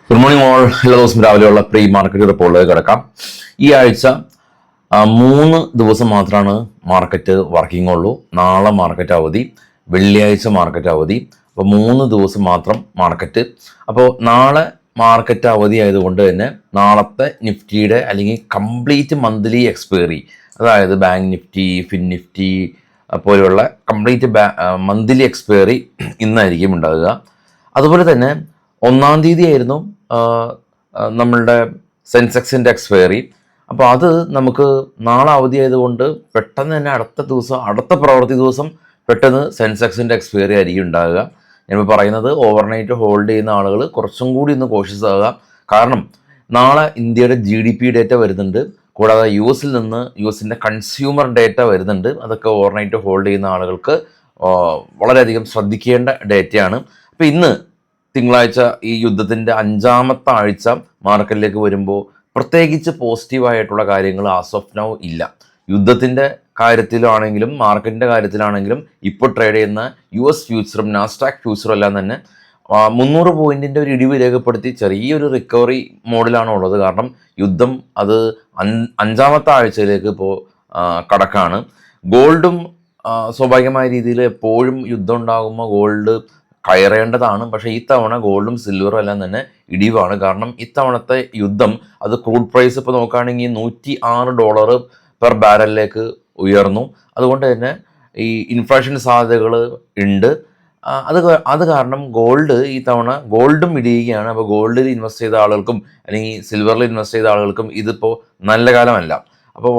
Good morning all. എല്ലാ ദിവസവും രാവിലെയുള്ള പ്രീ മാർക്കറ്റ് റിപ്പോർട്ടിലേക്ക് കിടക്കാം. ഈ ആഴ്ച 3 ദിവസം മാത്രമാണ് മാർക്കറ്റ് വർക്കിംഗ് ഉള്ളൂ. നാളെ മാർക്കറ്റ് അവധി, വെള്ളിയാഴ്ച മാർക്കറ്റ് അവധി. അപ്പോൾ 3 ദിവസം മാത്രം മാർക്കറ്റ്. അപ്പോൾ നാളെ മാർക്കറ്റ് അവധി ആയതുകൊണ്ട് തന്നെ നാളത്തെ നിഫ്റ്റിയുടെ അല്ലെങ്കിൽ കംപ്ലീറ്റ് മന്ത്ലി എക്സ്പയറി, അതായത് ബാങ്ക് നിഫ്റ്റി, ഫിൻ നിഫ്റ്റി പോലെയുള്ള കംപ്ലീറ്റ് മന്ത്ലി എക്സ്പയറി ഇന്നായിരിക്കും ഉണ്ടാകുക. അതുപോലെ തന്നെ 1-ാം തീയതി ആയിരുന്നു നമ്മളുടെ സെൻസെക്സിൻ്റെ എക്സ്പയറി. അപ്പോൾ അത് നമുക്ക് നാളെ അവധി ആയതുകൊണ്ട് പെട്ടെന്ന് തന്നെ അടുത്ത പ്രവൃത്തി ദിവസം പെട്ടെന്ന് സെൻസെക്സിൻ്റെ എക്സ്പയറി ആയിരിക്കും ഉണ്ടാകുക. ഞാനിപ്പോൾ പറയുന്നത് ഓവർനൈറ്റ് ഹോൾഡ് ചെയ്യുന്ന ആളുകൾ കുറച്ചും കൂടി ഒന്ന് കോഷ്യസ് ആകുക. കാരണം നാളെ ഇന്ത്യയുടെ GDP ഡേറ്റ വരുന്നുണ്ട്, കൂടാതെ യുഎസിൻ്റെ കൺസ്യൂമർ ഡേറ്റ വരുന്നുണ്ട്. അതൊക്കെ ഓവർനൈറ്റ് ഹോൾഡ് ചെയ്യുന്ന ആളുകൾക്ക് വളരെയധികം ശ്രദ്ധിക്കേണ്ട ഡേറ്റയാണ്. അപ്പോൾ ഇന്ന് തിങ്കളാഴ്ച ഈ യുദ്ധത്തിൻ്റെ 5-ാമത്തെ ആഴ്ച മാർക്കറ്റിലേക്ക് വരുമ്പോൾ പ്രത്യേകിച്ച് പോസിറ്റീവായിട്ടുള്ള കാര്യങ്ങൾ ആസ് ഓഫ് നൗ ഇല്ല. യുദ്ധത്തിൻ്റെ കാര്യത്തിലാണെങ്കിലും മാർക്കറ്റിൻ്റെ കാര്യത്തിലാണെങ്കിലും ഇപ്പോൾ ട്രേഡ് ചെയ്യുന്ന US ഫ്യൂച്ചറും നാസ്ഡാക്ക് ഫ്യൂച്ചറും എല്ലാം തന്നെ 300 പോയിന്റിൻ്റെ ഒരു ഇടിവ് രേഖപ്പെടുത്തി ചെറിയൊരു റിക്കവറി മോഡിലാണ് ഉള്ളത്. കാരണം യുദ്ധം അത് 5-ാമത്തെ ആഴ്ചയിലേക്ക് ഇപ്പോൾ കടക്കാണ്. ഗോൾഡും സ്വാഭാവികമായ രീതിയിൽ എപ്പോഴും യുദ്ധം ഉണ്ടാകുമ്പോൾ ഗോൾഡ് കയറേണ്ടതാണ്. പക്ഷേ ഇത്തവണ ഗോൾഡും സിൽവറും എല്ലാം തന്നെ ഇടിവാണ്. കാരണം ഇത്തവണത്തെ യുദ്ധം അത് ക്രൂഡ് പ്രൈസ് ഇപ്പോൾ നോക്കുകയാണെങ്കിൽ $106 പെർ ബാരലിലേക്ക് ഉയർന്നു. അതുകൊണ്ട് തന്നെ ഈ ഇൻഫ്ലേഷൻ സാധ്യതകൾ ഉണ്ട്. അത് കാരണം ഗോൾഡ് ഈ തവണ ഗോൾഡും ഇടിയുകയാണ്. അപ്പോൾ ഗോൾഡിൽ ഇൻവെസ്റ്റ് ചെയ്ത ആളുകൾക്കും അല്ലെങ്കിൽ സിൽവറിൽ ഇൻവെസ്റ്റ് ചെയ്ത ആളുകൾക്കും ഇതിപ്പോൾ നല്ല കാലമല്ല. അപ്പോൾ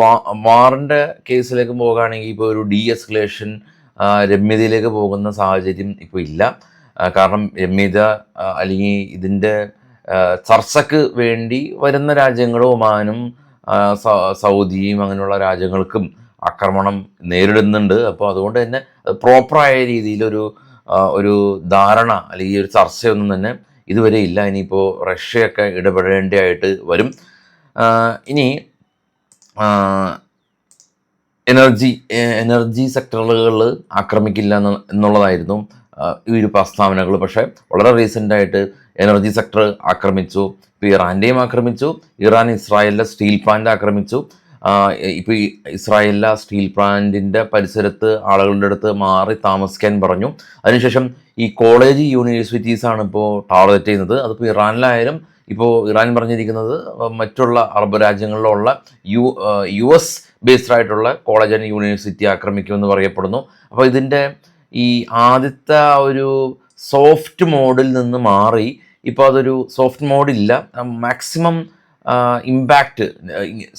വാറിൻ്റെ കേസിലേക്ക് പോകുകയാണെങ്കിൽ ഇപ്പോൾ ഒരു എസ്കലേഷൻ രമ്യതയിലേക്ക് പോകുന്ന സാഹചര്യം ഇപ്പോൾ ഇല്ല. കാരണം രമ്യത അല്ലെങ്കിൽ ഇതിൻ്റെ ചർച്ചയ്ക്ക് വേണ്ടി വരുന്ന രാജ്യങ്ങൾ ഒമാനും സൗദിയും അങ്ങനെയുള്ള രാജ്യങ്ങൾക്കും ആക്രമണം നേരിടുന്നുണ്ട്. അപ്പോൾ അതുകൊണ്ട് തന്നെ പ്രോപ്പറായ രീതിയിലൊരു ധാരണ അല്ലെങ്കിൽ ഒരു ചർച്ചയൊന്നും തന്നെ ഇതുവരെ ഇല്ല. ഇനിയിപ്പോൾ റഷ്യയൊക്കെ ഇടപെടേണ്ടതായിട്ട് വരും. ഇനി എനർജി സെക്ടറുകളിൽ ആക്രമിക്കില്ല എന്നുള്ളതായിരുന്നു ഈ ഒരു പ്രസ്താവനകൾ. പക്ഷേ വളരെ റീസെൻ്റായിട്ട് എനർജി സെക്ടർ ആക്രമിച്ചു. ഇപ്പോൾ ഇറാൻ്റെയും ആക്രമിച്ചു. ഇറാൻ ഇസ്രായേലിലെ സ്റ്റീൽ പ്ലാന്റ് ആക്രമിച്ചു. ഇപ്പോൾ ഇസ്രായേലിലെ സ്റ്റീൽ പ്ലാന്റിൻ്റെ പരിസരത്ത് ആളുകളുടെ അടുത്ത് മാറി താമസിക്കാൻ പറഞ്ഞു. അതിനുശേഷം ഈ കോളേജ് യൂണിവേഴ്സിറ്റീസാണ് ഇപ്പോൾ ടാർഗറ്റ് ചെയ്യുന്നത്. അതിപ്പോൾ ഇറാനിലായാലും ഇപ്പോൾ ഇറാൻ പറഞ്ഞിരിക്കുന്നത് മറ്റുള്ള അറബ് രാജ്യങ്ങളിലുള്ള US ബേസ്ഡ് ആയിട്ടുള്ള കോളേജ് ആൻഡ് യൂണിവേഴ്സിറ്റി ആക്രമിക്കുമെന്ന് പറയപ്പെടുന്നു. അപ്പോൾ ഇതിൻ്റെ ഈ ആദ്യത്തെ ഒരു സോഫ്റ്റ് മോഡിൽ നിന്ന് മാറി ഇപ്പോൾ അതൊരു സോഫ്റ്റ് മോഡില്ല, മാക്സിമം ഇമ്പാക്റ്റ്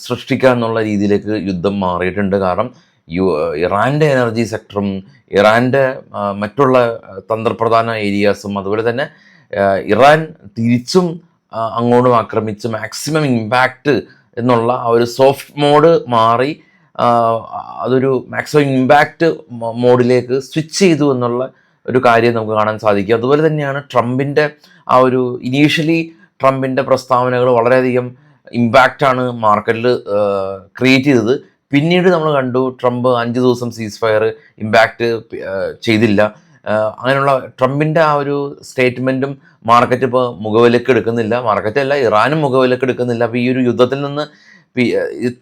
സൃഷ്ടിക്കുക എന്നുള്ള രീതിയിലേക്ക് യുദ്ധം മാറിയിട്ടുണ്ട്. കാരണം ഇറാൻ്റെ എനർജി സെക്ടറും ഇറാൻ്റെ മറ്റുള്ള തന്ത്രപ്രധാന ഏരിയാസും അതുപോലെ തന്നെ ഇറാൻ തിരിച്ചും അങ്ങോട്ടും ആക്രമിച്ച് മാക്സിമം ഇമ്പാക്റ്റ് എന്നുള്ള ആ ഒരു സോഫ്റ്റ് മോഡ് മാറി അതൊരു മാക്സിമം ഇമ്പാക്റ്റ് മോഡിലേക്ക് സ്വിച്ച് ചെയ്തു എന്നുള്ള ഒരു കാര്യം നമുക്ക് കാണാൻ സാധിക്കും. അതുപോലെ തന്നെയാണ് ട്രംപിൻ്റെ ആ ഒരു ഇനീഷ്യലി ട്രംപിൻ്റെ പ്രസ്താവനകൾ വളരെയധികം ഇമ്പാക്റ്റാണ് മാർക്കറ്റിൽ ക്രിയേറ്റ് ചെയ്തത്. പിന്നീട് നമ്മൾ കണ്ടു ട്രംപ് 5 ദിവസം സീസ് ഫയർ ഇമ്പാക്റ്റ് ചെയ്തില്ല. അങ്ങനെയുള്ള ട്രംപിൻ്റെ ആ ഒരു സ്റ്റേറ്റ്മെൻറ്റും മാർക്കറ്റ് ഇപ്പോൾ മുഖവിലേക്ക് എടുക്കുന്നില്ല. മാർക്കറ്റല്ല, ഇറാനും മുഖവിലേക്ക് എടുക്കുന്നില്ല. അപ്പോൾ ഈ ഒരു യുദ്ധത്തിൽ നിന്ന്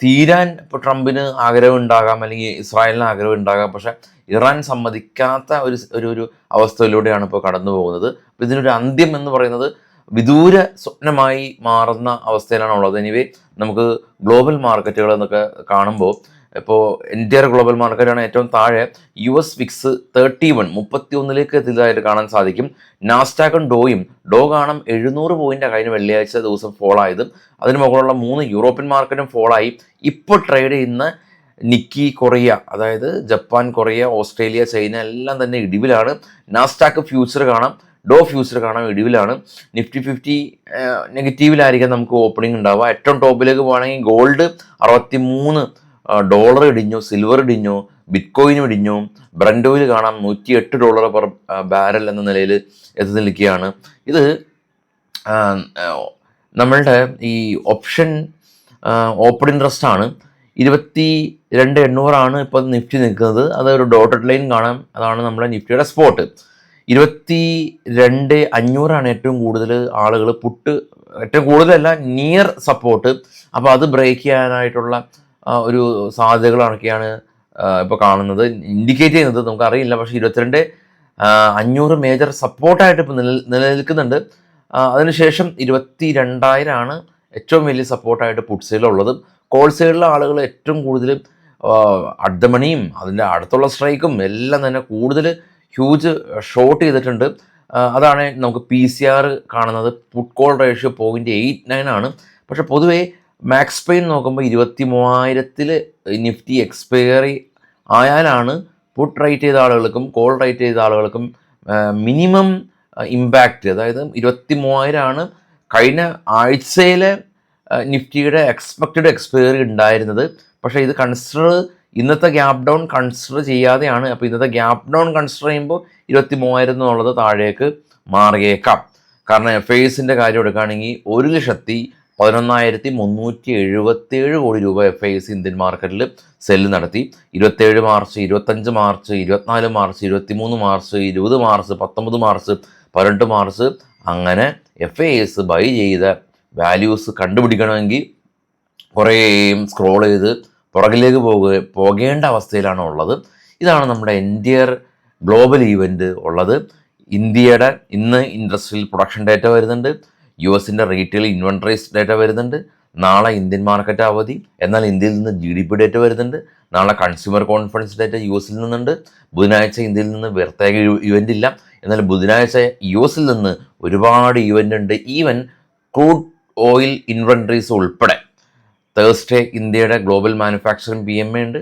തീരാൻ ഇപ്പോൾ ട്രംപിന് ആഗ്രഹം ഉണ്ടാകാം, അല്ലെങ്കിൽ ഇസ്രായേലിന് ആഗ്രഹം ഉണ്ടാകാം. പക്ഷേ ഇറാൻ സമ്മതിക്കാത്ത ഒരു അവസ്ഥയിലൂടെയാണ് ഇപ്പോൾ കടന്നു പോകുന്നത്. അപ്പോൾ ഇതിനൊരു അന്ത്യം എന്ന് പറയുന്നത് വിദൂര സ്വപ്നമായി മാറുന്ന അവസ്ഥയിലാണ് ഉള്ളത്. എനിവേ നമുക്ക് ഗ്ലോബൽ മാർക്കറ്റുകൾ എന്നൊക്കെ കാണുമ്പോൾ ഇപ്പോൾ എൻറ്റയർ ഗ്ലോബൽ മാർക്കറ്റാണ് ഏറ്റവും താഴെ US വിക്സ് 31 എത്തിയതായിട്ട് കാണാൻ സാധിക്കും. നാസ്ഡാക്കും ഡോ കാണാം 700 പോയിൻ്റ് കഴിഞ്ഞ വെള്ളിയാഴ്ച ദിവസം ഫോളായത്. അതിന് മുകളിലുള്ള 3 യൂറോപ്യൻ മാർക്കറ്റും ഫോളായി. ഇപ്പോൾ ട്രേഡ് ചെയ്യുന്ന നിക്കി, കൊറിയ, അതായത് ജപ്പാൻ, കൊറിയ, ഓസ്ട്രേലിയ, ചൈന എല്ലാം തന്നെ ഇടിവിലാണ്. നാസ്ഡാക്ക് ഫ്യൂച്ചർ കാണാം, ഡോ ഫ്യൂച്ചർ കാണാം ഇടിവിലാണ്. നിഫ്റ്റി 50 നെഗറ്റീവിലായിരിക്കാം നമുക്ക് ഓപ്പണിംഗ് ഉണ്ടാവുക. ഏറ്റവും ടോപ്പിലേക്ക് പോകുകയാണെങ്കിൽ ഗോൾഡ് $63 ഇടിഞ്ഞു, സിൽവർ ഇടിഞ്ഞു, ബിറ്റ്കോയിനും ഇടിഞ്ഞു. ബ്രന്റ് ഓയിൽ കാണാം $108 പെർ ബാരൽ എന്ന നിലയിൽ എത്തി നിൽക്കുകയാണ്. ഇത് നമ്മളുടെ ഈ ഓപ്ഷൻ ഓപ്പൺ ഇൻട്രസ്റ്റ് ആണ്. 22,800 ഇപ്പോൾ നിഫ്റ്റി നിൽക്കുന്നത്. അതൊരു ഡോട്ടഡ് ലൈൻ കാണാം, അതാണ് നമ്മുടെ നിഫ്റ്റിയുടെ സ്പോട്ട്. 22,500 ഏറ്റവും കൂടുതൽ ആളുകൾ പുട്ട്, ഏറ്റവും കൂടുതലല്ല, നിയർ സപ്പോർട്ട്. അപ്പോൾ അത് ബ്രേക്ക് ചെയ്യാനായിട്ടുള്ള ഒരു സാധ്യതകളൊക്കെയാണ് ഇപ്പോൾ കാണുന്നത്, ഇൻഡിക്കേറ്റ് ചെയ്യുന്നത്. നമുക്കറിയില്ല, പക്ഷേ 22,500 മേജർ സപ്പോർട്ടായിട്ട് ഇപ്പോൾ നിലനിൽക്കുന്നുണ്ട്. അതിനുശേഷം 22,000 ഏറ്റവും വലിയ സപ്പോർട്ടായിട്ട് പുട്ട് സൈഡിലുള്ളത്. കോൾ സൈഡിലെ ആളുകൾ ഏറ്റവും കൂടുതൽ അഡ്ഡമണിയും അതിൻ്റെ അടുത്തുള്ള സ്ട്രൈക്കും എല്ലാം തന്നെ കൂടുതൽ ഹ്യൂജ് ഷോർട്ട് ചെയ്തിട്ടുണ്ട്. അതാണ് നമുക്ക് PCR കാണുന്നത്. പുട്ട് കോൾ റേഷ്യോ 0.89 ആണ്. പക്ഷേ പൊതുവേ മാക്സ് പെയിൻ നോക്കുമ്പോൾ 23,000 നിഫ്റ്റി എക്സ്പയറി ആയാലാണ് പുട്ട് റൈറ്റ് ചെയ്ത ആളുകൾക്കും കോൾ റൈറ്റ് ചെയ്ത ആളുകൾക്കും മിനിമം ഇമ്പാക്റ്റ്. അതായത് 23,000 കഴിഞ്ഞ ആഴ്ചയിലെ നിഫ്റ്റിയുടെ എക്സ്പെക്റ്റഡ് എക്സ്പയറി ഉണ്ടായിരുന്നത്. പക്ഷേ ഇത് ഇന്നത്തെ ഗ്യാപ്പ് ഡൗൺ കൺസിഡർ ചെയ്യാതെയാണ്. അപ്പോൾ ഇന്നത്തെ ഗ്യാപ്പ് ഡൗൺ കൺസിഡർ ചെയ്യുമ്പോൾ 23,000 എന്നുള്ളത് താഴേക്ക് മാറിയേക്കാം. കാരണം FISൻ്റെ കാര്യം എടുക്കുകയാണെങ്കിൽ 1,11,377 കോടി രൂപ FIS ഇന്ത്യൻ മാർക്കറ്റിൽ സെല്ല് നടത്തി. 27 March, 25 March, 24 March, 23 March, 20 March, 19 March, 18 March, അങ്ങനെ FIS ബൈ ചെയ്ത വാല്യൂസ് കണ്ടുപിടിക്കണമെങ്കിൽ കുറേ സ്ക്രോൾ ചെയ്ത് പുറകിലേക്ക് പോകേണ്ട അവസ്ഥയിലാണ് ഉള്ളത്. ഇതാണ് നമ്മുടെ എൻറ്റിയർ ഗ്ലോബൽ ഈവൻറ്റ് ഉള്ളത്. ഇന്ത്യയുടെ ഇന്ന് ഇൻഡസ്ട്രിയൽ പ്രൊഡക്ഷൻ ഡേറ്റ വരുന്നുണ്ട്, US-ൻ്റെ റീറ്റെയിൽ ഇൻവെൻട്രീസ് ഡേറ്റ വരുന്നുണ്ട്, നാളെ ഇന്ത്യൻ മാർക്കറ്റ് അവധി. എന്നാൽ ഇന്ത്യയിൽ നിന്ന് GDP ഡേറ്റ വരുന്നുണ്ട്, നാളെ കൺസ്യൂമർ കോൺഫിഡൻസ് ഡേറ്റ US-ൽ നിന്നുണ്ട്, ബുധനാഴ്ച ഇന്ത്യയിൽ നിന്ന് പ്രത്യേക ഇവൻ്റ് ഇല്ല. എന്നാൽ ബുധനാഴ്ച US-ൽ നിന്ന് ഒരുപാട് ഇവൻ്റ് ഉണ്ട്, ഈവൻ ക്രൂഡ് ഓയിൽ ഇൻവെൻട്രീസ് ഉൾപ്പെടെ. തേഴ്സ്ഡേ ഇന്ത്യയുടെ ഗ്ലോബൽ മാനുഫാക്ചറിംഗ് PMI ഉണ്ട്,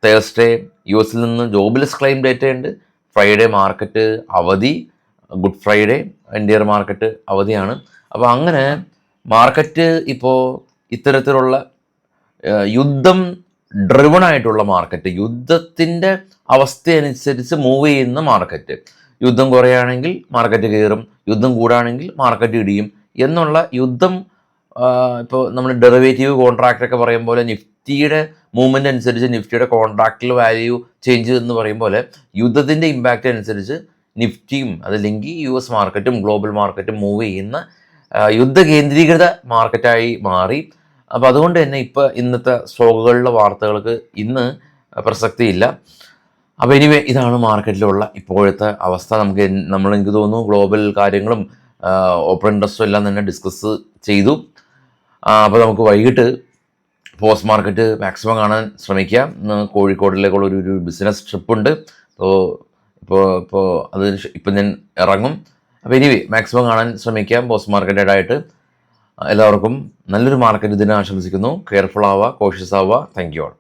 തേഴ്സ്ഡേ US-ൽ നിന്ന് ജോബ്ലെസ് ക്ലെയിം ഡേറ്റ ഉണ്ട്, ഫ്രൈഡേ മാർക്കറ്റ് അവധി, ഗുഡ് ഫ്രൈഡേ ഇന്ത്യൻ മാർക്കറ്റ് അവധിയാണ്. അപ്പോൾ അങ്ങനെ മാർക്കറ്റ് ഇപ്പോൾ ഇത്തരത്തിലുള്ള യുദ്ധം ഡ്രിവൺ ആയിട്ടുള്ള മാർക്കറ്റ്, യുദ്ധത്തിൻ്റെ അവസ്ഥയനുസരിച്ച് മൂവ് ചെയ്യുന്ന മാർക്കറ്റ്. യുദ്ധം കുറയുകയാണെങ്കിൽ മാർക്കറ്റ് കയറും, യുദ്ധം കൂടുകയാണെങ്കിൽ മാർക്കറ്റ് ഇടിയും എന്നുള്ള യുദ്ധം. ഇപ്പോൾ നമ്മൾ ഡെറിവേറ്റീവ് കോൺട്രാക്റ്റൊക്കെ പറയും പോലെ നിഫ്റ്റിയുടെ മൂവ്മെൻ്റ് അനുസരിച്ച് നിഫ്റ്റിയുടെ കോൺട്രാക്റ്റിൽ വാല്യൂ ചേഞ്ച് എന്ന് പറയും പോലെ യുദ്ധത്തിൻ്റെ ഇമ്പാക്റ്റ് അനുസരിച്ച് നിഫ്റ്റിയും അതല്ലെങ്കിൽ US മാർക്കറ്റും ഗ്ലോബൽ മാർക്കറ്റും മൂവ് ചെയ്യുന്ന യുദ്ധ കേന്ദ്രീകൃത മാർക്കറ്റായി മാറി. അപ്പോൾ അതുകൊണ്ട് തന്നെ ഇപ്പോൾ ഇന്നത്തെ സ്റ്റോക്കുകളിലെ വാർത്തകൾക്ക് ഇന്ന് പ്രസക്തിയില്ല. അപ്പോൾ എനിവേ ഇതാണ് മാർക്കറ്റിലുള്ള ഇപ്പോഴത്തെ അവസ്ഥ. എനിക്ക് തോന്നുന്നു ഗ്ലോബൽ കാര്യങ്ങളും ഓപ്പൺ ഇൻട്രസ്റ്റും എല്ലാം തന്നെ ഡിസ്കസ് ചെയ്തു. അപ്പോൾ നമുക്ക് വൈകിട്ട് പോസ്റ്റ് മാർക്കറ്റ് മാക്സിമം കാണാൻ ശ്രമിക്കാം. കോഴിക്കോടിലേക്കുള്ള ഒരു ബിസിനസ് ട്രിപ്പുണ്ട്. ഇപ്പോൾ ഞാൻ ഇറങ്ങും. അപ്പോൾ ഇനി മാക്സിമം കാണാൻ ശ്രമിക്കാം പോസ്റ്റ് മാർക്കറ്റഡായിട്ട്. എല്ലാവർക്കും നല്ലൊരു മാർക്കറ്റ് ദിനം ആശംസിക്കുന്നു. കെയർഫുൾ ആവുക, കോഷ്യസ് ആവുക. Thank you all.